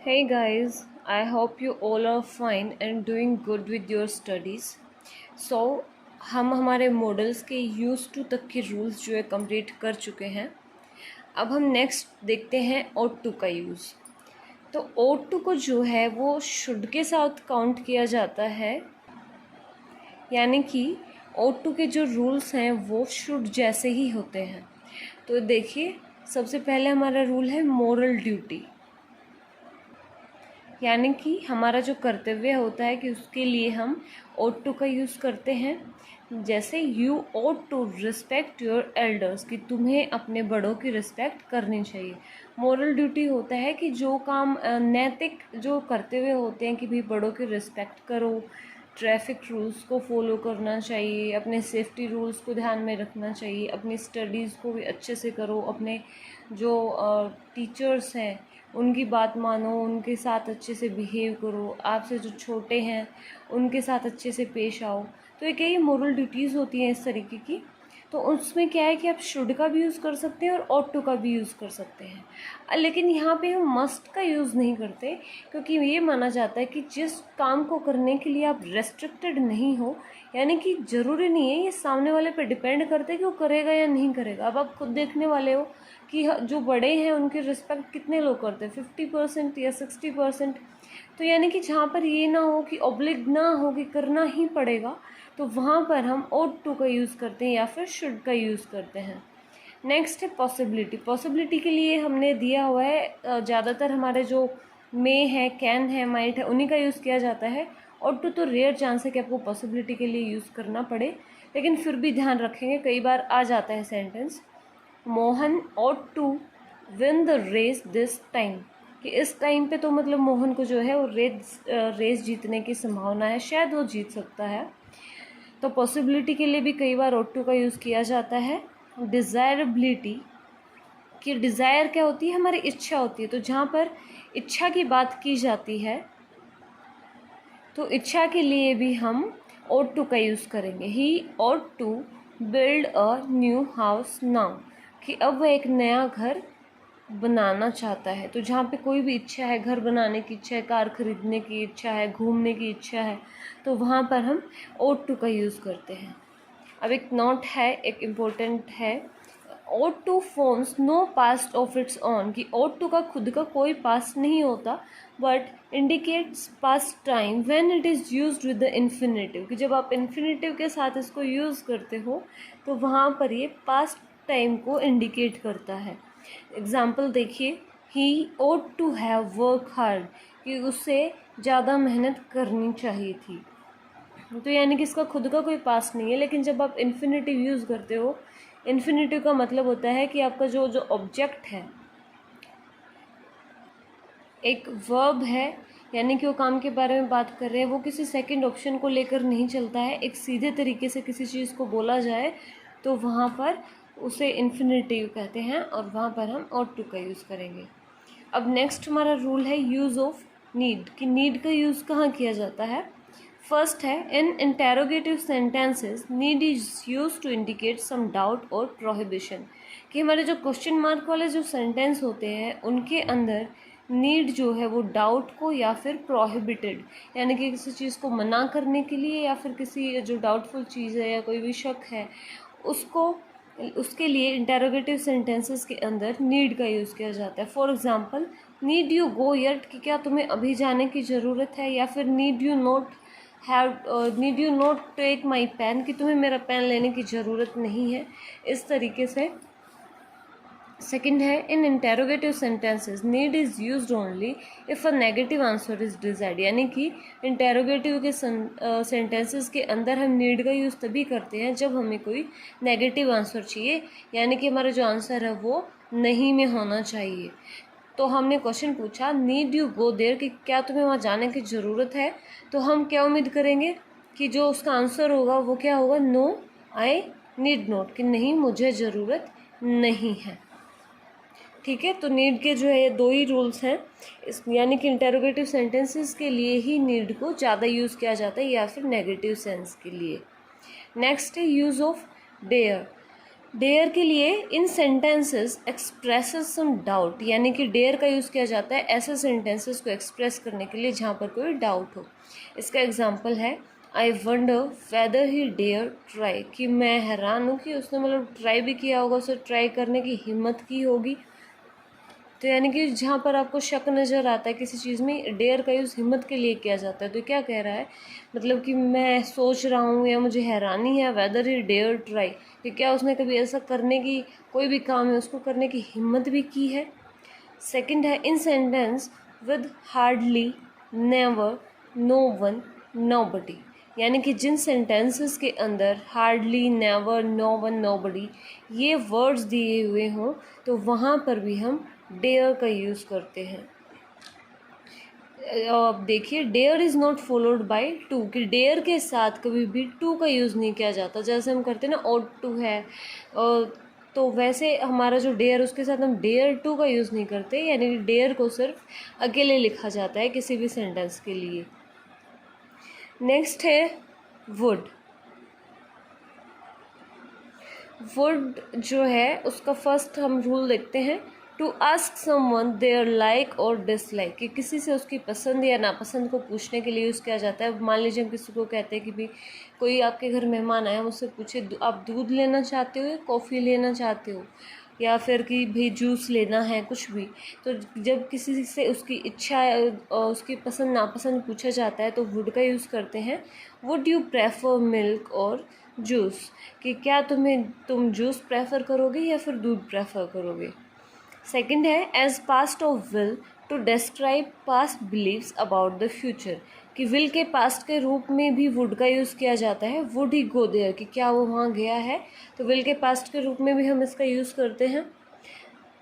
Hey guys, I hope you all are fine and doing good with your studies. So हम हमारे models के use to तक के rules जो है कंप्लीट कर चुके हैं। अब हम नेक्स्ट देखते हैं ought to का यूज़। तो ought to को जो है वो should के साथ काउंट किया जाता है, यानी कि ought to के जो रूल्स हैं वो should जैसे ही होते हैं। तो देखिए, सबसे पहले हमारा रूल है मोरल ड्यूटी, यानी कि हमारा जो कर्तव्य होता है कि उसके लिए हम ought to का यूज़ करते हैं। जैसे you ought to respect your elders, कि तुम्हें अपने बड़ों की रिस्पेक्ट करनी चाहिए। मोरल ड्यूटी होता है कि जो काम नैतिक जो कर्तव्य होते हैं कि भाई बड़ों की रिस्पेक्ट करो, ट्रैफिक रूल्स को फॉलो करना चाहिए, अपने सेफ्टी रूल्स को ध्यान में रखना चाहिए, अपनी स्टडीज़ को भी अच्छे से करो, अपने जो टीचर्स हैं उनकी बात मानो, उनके साथ अच्छे से बिहेव करो, आपसे जो छोटे हैं उनके साथ अच्छे से पेश आओ। तो ये कई मोरल ड्यूटीज़ होती हैं इस तरीके की। तो उसमें क्या है कि आप शुड का भी यूज़ कर सकते हैं और ought to का भी यूज़ कर सकते हैं। लेकिन यहाँ पे हम मस्ट का यूज़ नहीं करते, क्योंकि ये माना जाता है कि जिस काम को करने के लिए आप रेस्ट्रिक्टेड नहीं हो, यानी कि ज़रूरी नहीं है, ये सामने वाले पे डिपेंड करते हैं कि वो करेगा या नहीं करेगा। अब आप खुद देखने वाले हो कि जो बड़े हैं उनकी रिस्पेक्ट कितने लोग करते हैं, 50% या 60%। तो यानी कि जहाँ पर ये ना हो कि ऑब्लिग ना हो कि करना ही पड़ेगा, तो वहाँ पर हम ought to का यूज़ करते हैं या फिर should का यूज़ करते हैं। नेक्स्ट है पॉसिबिलिटी। पॉसिबिलिटी के लिए हमने दिया हुआ है ज़्यादातर हमारे जो मे है, कैन है, माइट है, उन्हीं का यूज़ किया जाता है। ought to तो रेयर चांस है कि आपको पॉसिबिलिटी के लिए यूज़ करना पड़े, लेकिन फिर भी ध्यान रखेंगे, कई बार आ जाता है sentence Mohan ought to win the race this time, कि इस टाइम पे तो मतलब मोहन को जो है वो रेस जीतने की संभावना है, शायद वो जीत सकता है। तो पॉसिबिलिटी के लिए भी कई बार ought to का यूज़ किया जाता है। डिज़ायरेबिलिटी, कि डिज़ायर क्या होती है, हमारी इच्छा होती है। तो जहाँ पर इच्छा की बात की जाती है तो इच्छा के लिए भी हम ought to का यूज़ करेंगे। ही ought to build a new house now, कि अब वह एक नया घर बनाना चाहता है। तो जहाँ पे कोई भी इच्छा है, घर बनाने की इच्छा है, कार खरीदने की इच्छा है, घूमने की इच्छा है, तो वहाँ पर हम ought to का यूज़ करते हैं। अब एक नोट है, एक इम्पोर्टेंट है, ought to forms no past of its own, कि ought to का खुद का कोई पास्ट नहीं होता, but indicates past time when it is used with the infinitive, कि जब आप इन्फिनेटिव के साथ इसको यूज़ करते हो तो वहाँ पर ये पास्ट टाइम को इंडिकेट करता है। एग्जाम्पल देखिए, ही ought to have work hard, कि उसे ज़्यादा मेहनत करनी चाहिए थी। तो यानी कि इसका खुद का कोई पास्ट नहीं है, लेकिन जब आप इन्फिनेटिव यूज़ करते हो, इन्फिनेटिव का मतलब होता है कि आपका जो जो ऑब्जेक्ट है एक वर्ब है, यानी कि वो काम के बारे में बात कर रहे हैं, वो किसी सेकंड ऑप्शन को लेकर नहीं चलता है। एक सीधे तरीके से किसी चीज़ को बोला जाए तो वहाँ पर उसे इन्फिनेटिव कहते हैं, और वहाँ पर हम ought to का यूज़ करेंगे। अब नेक्स्ट हमारा रूल है यूज़ ऑफ नीड, कि नीड का यूज़ कहाँ किया जाता है। फर्स्ट है, in interrogative sentences need is use to indicate some doubt और प्रोहिबिशन, कि हमारे जो क्वेश्चन मार्क वाले जो सेंटेंस होते हैं उनके अंदर नीड जो है वो डाउट को या फिर प्रोहिबिटेड, यानी कि किसी चीज़ को मना करने के लिए, या फिर किसी जो डाउटफुल चीज़ है या कोई भी शक है उसको, उसके लिए इंटेरोगेटिव सेंटेंसेस के अंदर नीड का यूज़ किया जाता है। For example, need you go yet, कि क्या तुम्हें अभी जाने की ज़रूरत है, या फिर need you not take my pen, कि तुम्हें मेरा पेन लेने की ज़रूरत नहीं है। इस तरीके से। सेकंड है, in interrogative sentences need is used only if a negative answer is desired, यानी कि इंटेरोगेटिव के सेंटेंसेस के अंदर हम नीड का यूज़ तभी करते हैं जब हमें कोई नेगेटिव आंसर चाहिए, यानी कि हमारा जो आंसर है वो नहीं में होना चाहिए। तो हमने क्वेश्चन पूछा नीड यू गो देयर, कि क्या तुम्हें वहाँ जाने की ज़रूरत है, तो हम क्या उम्मीद करेंगे कि जो उसका आंसर होगा वो क्या होगा, नो आई नीड नॉट, कि नहीं मुझे ज़रूरत नहीं है। ठीक है, तो नीड के जो है ये दो ही रूल्स हैं, इस यानी कि इंटेरोगेटिव सेंटेंसेस के लिए ही नीड को ज़्यादा यूज़ किया जाता है या फिर नेगेटिव सेंस के लिए। नेक्स्ट है यूज़ ऑफ डेयर, डेयर के लिए इन सेंटेंसेस एक्सप्रेसेस सम डाउट, यानी कि डेयर का यूज़ किया जाता है ऐसे सेंटेंसेस को एक्सप्रेस करने के लिए जहाँ पर कोई डाउट हो। इसका एग्जांपल है I wonder whether he dare try, कि मैं हैरान हूँ कि उसने मतलब ट्राई भी किया होगा, उसे ट्राई करने की हिम्मत की होगी। तो यानी कि जहाँ पर आपको शक नज़र आता है किसी चीज़ में, डेयर का यूज़ हिम्मत के लिए किया जाता है। तो क्या कह रहा है, मतलब कि मैं सोच रहा हूँ या मुझे हैरानी है, वेदर ही डेयर ट्राई, कि क्या उसने कभी ऐसा करने की, कोई भी काम है उसको करने की हिम्मत भी की है। सेकंड है in sentence with hardly, never, no one, nobody, यानी कि जिन सेंटेंसेस के अंदर hardly, never, no one, nobody ये वर्ड्स दिए हुए हों तो वहाँ पर भी हम डेयर का यूज़ करते हैं। अब देखिए dare is not followed by to, कि डेयर के साथ कभी भी टू का यूज़ नहीं किया जाता। जैसे हम करते हैं ना ऑट टू है, तो वैसे हमारा जो डेयर उसके साथ हम डेयर टू का यूज़ नहीं करते, यानी कि डेयर को सिर्फ अकेले लिखा जाता है किसी भी सेंटेंस के लिए। नेक्स्ट है वुड। वुड जो है उसका फर्स्ट हम रूल देखते हैं, to ask someone their like और डिसलाइक, कि किसी से उसकी पसंद या नापसंद को पूछने के लिए यूज़ किया जाता है। मान लीजिए हम किसी को कहते हैं कि भाई कोई आपके घर मेहमान आया, मुझसे पूछे आप दूध लेना चाहते हो या कॉफ़ी लेना चाहते हो, या फिर कि भाई जूस लेना है, कुछ भी। तो जब किसी से उसकी इच्छा और उसकी पसंद नापसंद पूछा जाता है तो वुड का यूज़ करते हैं। वुड यू प्रेफर मिल्क और जूस, कि क्या तुम जूस प्रेफर करोगे या फिर दूध प्रेफर करोगे। सेकंड है as past of will, to describe past beliefs about the future, कि विल के पास्ट के रूप में भी वुड का यूज़ किया जाता है। वुड ही गो देयर, कि क्या वो वहाँ गया है, तो विल के पास्ट के रूप में भी हम इसका यूज़ करते हैं।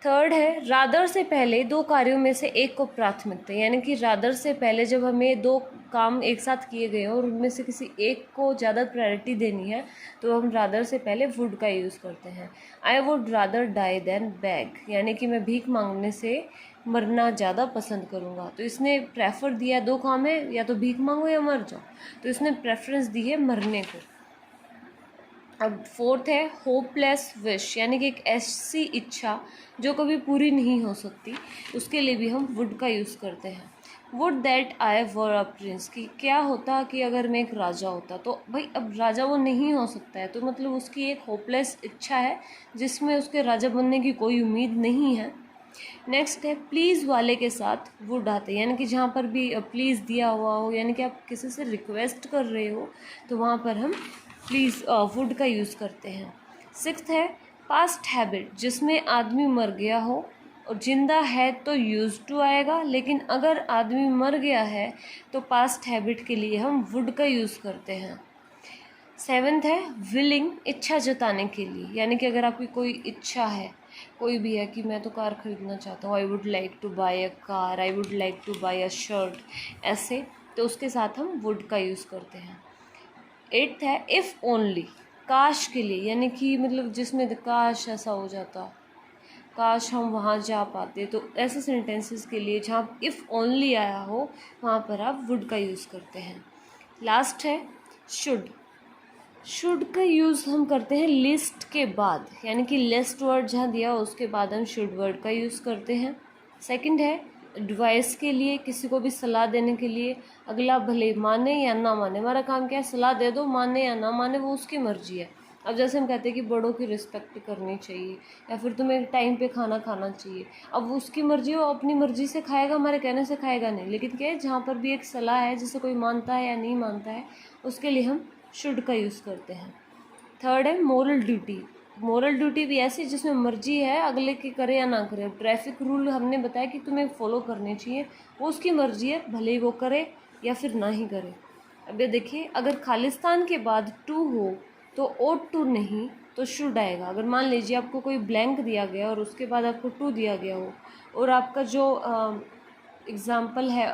थर्ड है रादर से पहले दो कार्यों में से एक को प्राथमिकता, यानी कि रादर से पहले जब हमें दो काम एक साथ किए गए हों और उनमें से किसी एक को ज़्यादा प्रायोरिटी देनी है तो हम रादर से पहले वुड का यूज़ करते हैं। I would rather die than beg, यानी कि मैं भीख मांगने से मरना ज़्यादा पसंद करूँगा। तो इसने प्रेफर दिया, दो काम है, या तो भीख मांगो या मर जाओ, तो इसने प्रेफरेंस दी है मरने को। अब फोर्थ है होपलेस विश, यानी कि एक ऐसी इच्छा जो कभी पूरी नहीं हो सकती, उसके लिए भी हम वुड का यूज़ करते हैं। Would that I were a prince, कि क्या होता कि अगर मैं एक राजा होता, तो भाई अब राजा वो नहीं हो सकता है, तो मतलब उसकी एक होपलेस इच्छा है जिसमें उसके राजा बनने की कोई उम्मीद नहीं है। नेक्स्ट है प्लीज़ वाले के साथ वुड आते हैं, यानी कि जहाँ पर भी प्लीज़ दिया हुआ हो, यानी कि आप किसी से रिक्वेस्ट कर रहे हो तो वहाँ पर हम प्लीज़ वुड का यूज़ करते हैं। सिक्स्थ है पास्ट हैबिट, जिसमें आदमी मर गया हो और जिंदा है तो यूज़ टू आएगा, लेकिन अगर आदमी मर गया है तो पास्ट हैबिट के लिए हम वुड का यूज़ करते हैं। सेवेंथ है विलिंग, इच्छा जताने के लिए, यानी कि अगर आपकी कोई इच्छा है, कोई भी है कि मैं तो कार खरीदना चाहता हूँ, I would like to buy a car, I would like to buy a shirt, ऐसे, तो उसके साथ हम वुड का यूज़ करते हैं। एट्थ है इफ़ ओनली, काश के लिए, यानी कि मतलब जिसमें काश ऐसा हो जाता, काश हम वहाँ जा पाते, तो ऐसे सेंटेंसेस के लिए जहाँ इफ़ ओनली आया हो वहाँ पर आप वुड का यूज़ करते हैं। लास्ट है शुड। शुड का यूज़ हम करते हैं लिस्ट के बाद, यानी कि लिस्ट वर्ड जहाँ दिया हो उसके बाद हम शुड वर्ड का यूज़ करते हैं। सेकंड है एडवाइस के लिए, किसी को भी सलाह देने के लिए, अगला भले माने या ना माने, हमारा काम क्या है, सलाह दे दो, माने या ना माने वो उसकी मर्जी है। अब जैसे हम कहते हैं कि बड़ों की रिस्पेक्ट करनी चाहिए, या फिर तुम्हें टाइम पे खाना खाना चाहिए, अब उसकी मर्जी हो, अपनी मर्जी से खाएगा, हमारे कहने से खाएगा नहीं, लेकिन क्या है जहाँ पर भी एक सलाह है जिसे कोई मानता है या नहीं मानता है उसके लिए हम शुड का यूज़ करते हैं। थर्ड है मोरल ड्यूटी। मोरल ड्यूटी भी ऐसी जिसमें मर्जी है अगले की करे या ना करे। ट्रैफिक रूल हमने बताया कि तुम्हें फॉलो करने चाहिए, वो उसकी मर्जी है, भले ही वो करे या फिर ना ही करे। अब ये देखिए अगर खालिस्तान के बाद टू हो तो ओट टू नहीं तो शुड आएगा। अगर मान लीजिए आपको कोई ब्लैंक दिया गया और उसके बाद आपको टू दिया गया हो और आपका जो एग्ज़ाम्पल है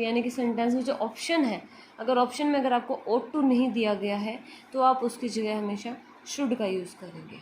यानी कि सेंटेंस में जो ऑप्शन है, अगर ऑप्शन में अगर आपको ओट टू नहीं दिया गया है तो आप उसकी जगह हमेशा शुड का यूज़ करेंगे।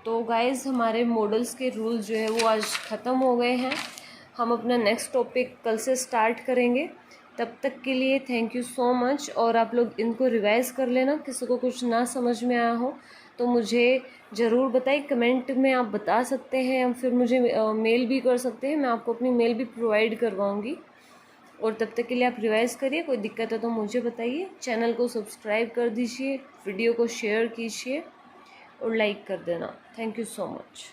तो गाइज़ हमारे मॉडल्स के रूल्स जो है वो आज ख़त्म हो गए हैं। हम अपना नेक्स्ट टॉपिक कल से स्टार्ट करेंगे। तब तक के लिए थैंक यू सो मच, और आप लोग इनको रिवाइज़ कर लेना। किसी को कुछ ना समझ में आया हो तो मुझे ज़रूर बताइए, कमेंट में आप बता सकते हैं, या फिर मुझे मेल भी कर सकते हैं, मैं आपको अपनी मेल भी प्रोवाइड करवाऊँगी। और तब तक के लिए आप रिवाइज़ करिए, कोई दिक्कत है तो मुझे बताइए। चैनल को सब्सक्राइब कर दीजिए, वीडियो को शेयर कीजिए और लाइक कर देना। Thank you so much.